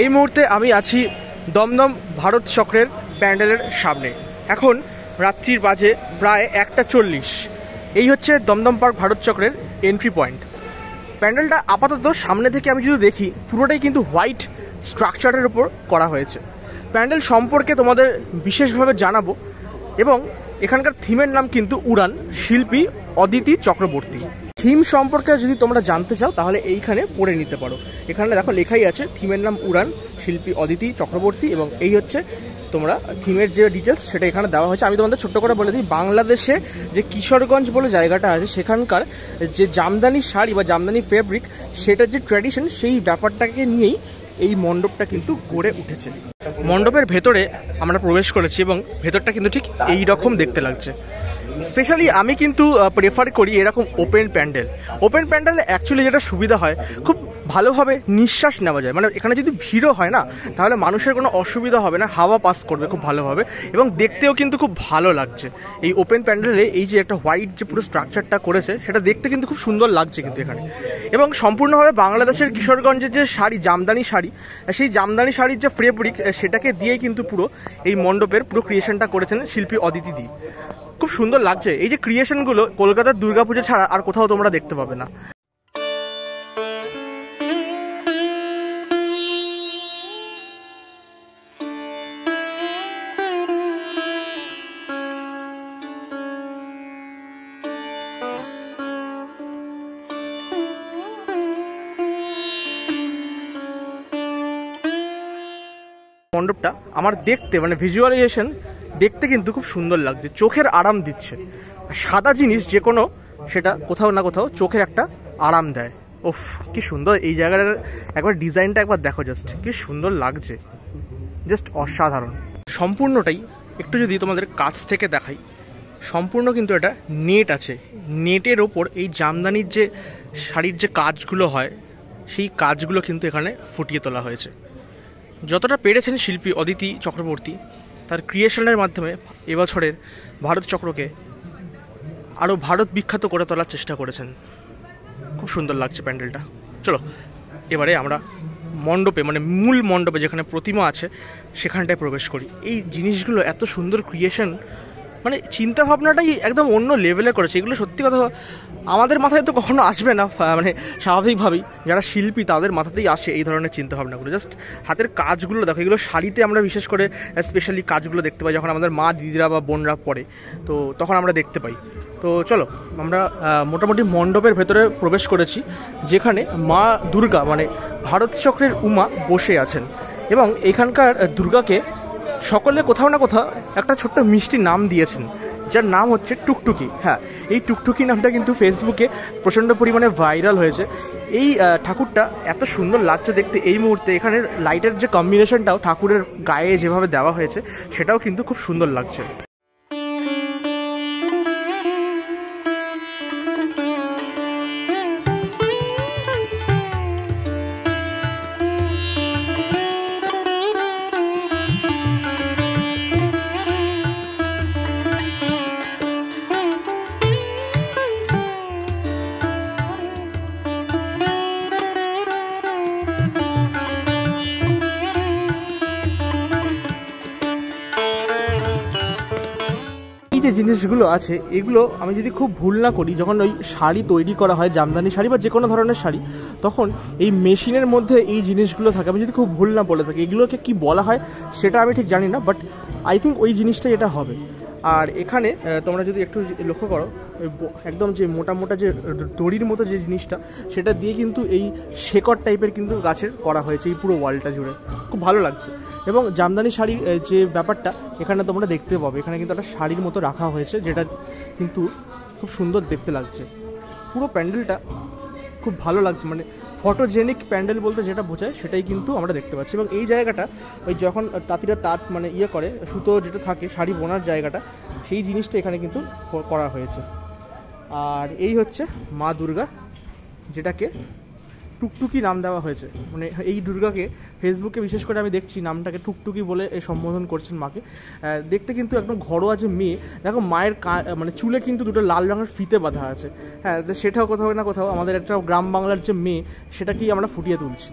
এই মুহূর্তে আমি আছি দমদম ভারত চক্রের প্যান্ডেলের সামনে। এখন রাত্রির বাজে প্রায় 1:40। এই হচ্ছে দমদম পার্ক ভারত চক্রের এন্ট্রি পয়েন্ট। প্যান্ডেলটা আপাতত সামনে থেকে আমি যদি দেখি, পুরোটাই কিন্তু হোয়াইট স্ট্রাকচারের উপর করা হয়েছে। প্যান্ডেল সম্পর্কে তোমাদের বিশেষভাবে জানাবো, এবং এখানকার থিমের নাম কিন্তু উড়ান, শিল্পী অদিতি চক্রবর্তী। থিম সম্পর্কে যদি তোমরা জানতে চাও তাহলে এইখানে পড়ে নিতে পারো। এখানে দেখো লেখাই আছে থিমের নাম উড়ান, শিল্পী অদিতি চক্রবর্তী, এবং এই হচ্ছে তোমরা থিমের যে ডিটেলস সেটা এখানে দেওয়া হয়েছে। আমি তোমাদের ছোট্ট করে বলে দিই, বাংলাদেশে যে কিশোরগঞ্জ বলে জায়গাটা আছে, সেখানকার যে জামদানি শাড়ি বা জামদানি ফেব্রিক, সেটার যে ট্র্যাডিশন, সেই ব্যাপারটাকে নিয়েই এই মণ্ডপটা কিন্তু গড়ে উঠেছে। মণ্ডপের ভেতরে আমরা প্রবেশ করেছি এবং ভেতরটা কিন্তু ঠিক এই রকম দেখতে লাগছে। স্পেশালি আমি কিন্তু প্রেফার করি এরকম ওপেন প্যান্ডেল। ওপেন প্যান্ডেলে অ্যাকচুয়ালি যেটা সুবিধা হয়, খুব ভালোভাবে নিঃশ্বাস নেওয়া যায়। মানে এখানে যদি ভিড়ও হয় না, তাহলে মানুষের কোনো অসুবিধা হবে না, হাওয়া পাস করবে খুব ভালোভাবে, এবং দেখতেও কিন্তু খুব ভালো লাগছে। এই ওপেন প্যান্ডেলে এই যে একটা হোয়াইট যে পুরো স্ট্রাকচারটা করেছে, সেটা দেখতে কিন্তু খুব সুন্দর লাগছে কিন্তু এখানে। এবং সম্পূর্ণভাবে বাংলাদেশের কিশোরগঞ্জের যে শাড়ি, জামদানি শাড়ি, সেই জামদানি শাড়ির যে ফেব্রিক, সেটাকে দিয়েই কিন্তু পুরো এই মণ্ডপের পুরো ক্রিয়েশনটা করেছেন শিল্পী অদিতি দি। খুব সুন্দর লাগছে। এই যে ক্রিয়েশনগুলো কলকাতার দুর্গাপুজো ছাড়া আর কোথাও তোমরা দেখতে পাবে না। মণ্ডপটা আমার দেখতে, মানে ভিজুয়ালাইজেশন দেখতে কিন্তু খুব সুন্দর লাগছে, চোখের আরাম দিচ্ছে। সাদা জিনিস যে কোনো, সেটা কোথাও না কোথাও চোখের একটা আরাম দেয়। ওফ, কি সুন্দর এই জায়গাটার একবার ডিজাইনটা একবার দেখো, জাস্ট কি সুন্দর লাগছে, জাস্ট অসাধারণ। সম্পূর্ণটাই একটু যদি তোমাদের কাছ থেকে দেখাই, সম্পূর্ণ কিন্তু এটা নেট আছে। নেটের ওপর এই জামদানির যে শাড়ির যে কাজগুলো হয়, সেই কাজগুলো কিন্তু এখানে ফুটিয়ে তোলা হয়েছে। যতটা পেরেছেন শিল্পী অদিতি চক্রবর্তী তার ক্রিয়েশনের মাধ্যমে এবছরের ভারত চক্রকে আরও ভারত বিখ্যাত করে তোলার চেষ্টা করেছেন। খুব সুন্দর লাগছে প্যান্ডেলটা। চলো এবারে আমরা মণ্ডপে, মানে মূল মণ্ডপে যেখানে প্রতিমা আছে, সেখানটায় প্রবেশ করি। এই জিনিসগুলো এত সুন্দর ক্রিয়েশন, মানে চিন্তা ভাবনাটাই একদম অন্য লেভেলে করেছে। এগুলো সত্যি কথা আমাদের মাথায় তো কখনো আসবে না, মানে স্বাভাবিকভাবেই যারা শিল্পী তাদের মাথাতেই আসে এই ধরনের চিন্তা ভাবনাগুলো। জাস্ট হাতের কাজগুলো দেখো, এগুলো শাড়িতে আমরা বিশেষ করে স্পেশালি কাজগুলো দেখতে পাই যখন আমাদের মা দিদিরা বা বোনরা পরে, তো তখন আমরা দেখতে পাই। তো চলো আমরা মোটামুটি মণ্ডপের ভেতরে প্রবেশ করেছি, যেখানে মা দুর্গা, মানে ভারত চক্রের উমা বসে আছেন, এবং এখানকার দুর্গাকে সকলে কোথাও না কোথাও একটা ছোট্ট মিষ্টি নাম দিয়েছেন, যার নাম হচ্ছে টুকটুকি। হ্যাঁ, এই টুকটুকি নামটা কিন্তু ফেসবুকে প্রচণ্ড পরিমাণে ভাইরাল হয়েছে। এই ঠাকুরটা এত সুন্দর লাগছে দেখতে এই মুহূর্তে। এখানে লাইটের যে কম্বিনেশনটাও ঠাকুরের গায়ে যেভাবে দেওয়া হয়েছে, সেটাও কিন্তু খুব সুন্দর লাগছে। যে জিনিসগুলো আছে, এগুলো আমি যদি খুব ভুল না করি, যখন ওই শাড়ি তৈরি করা হয়, জামদানি শাড়ি বা যে কোনো ধরনের শাড়ি, তখন এই মেশিনের মধ্যে এই জিনিসগুলো থাকে। আমি যদি খুব ভুল না বলে থাকি, এগুলোকে কি বলা হয় সেটা আমি ঠিক জানি না, বাট আই থিঙ্ক ওই জিনিসটাই এটা হবে। আর এখানে তোমরা যদি একটু লক্ষ্য করো, একদম যে মোটা মোটা যে দড়ির মতো যে জিনিসটা, সেটা দিয়ে কিন্তু এই শেকড় টাইপের কিন্তু গাছের করা হয়েছে এই পুরো ওয়ালটা জুড়ে। খুব ভালো লাগছে। এবং জামদানি শাড়ির যে ব্যাপারটা এখানে তোমরা দেখতে পাবে, এখানে কিন্তু একটা শাড়ির মতো রাখা হয়েছে, যেটা কিন্তু খুব সুন্দর দেখতে লাগছে। পুরো প্যান্ডেলটা খুব ভালো লাগছে, মানে ফটোজেনিক প্যান্ডেল বলতে যেটা বোঝায় সেটাই কিন্তু আমরা দেখতে পাচ্ছি। এবং এই জায়গাটা ওই যখন তাঁতিরা তাঁত মানে করে সুতো যেটা থাকে শাড়ি বোনার জায়গাটা, সেই জিনিসটা এখানে কিন্তু করা হয়েছে। আর এই হচ্ছে মা দুর্গা, যেটাকে টুকটুকি নাম দেওয়া হয়েছে। মানে এই দুর্গাকে ফেসবুকে বিশেষ করে আমি দেখছি নামটাকে টুকটুকি বলে সম্বোধন করছেন মাকে। দেখতে কিন্তু একদম ঘরোয়া যে মেয়ে, দেখো মায়ের মানে চুলে কিন্তু দুটো লাল রঙের ফিতে বাঁধা আছে। হ্যাঁ, সেটাও কোথাও না কোথাও আমাদের একটা গ্রাম বাংলার যে মেয়ে, সেটাকেই আমরা ফুটিয়ে তুলছি।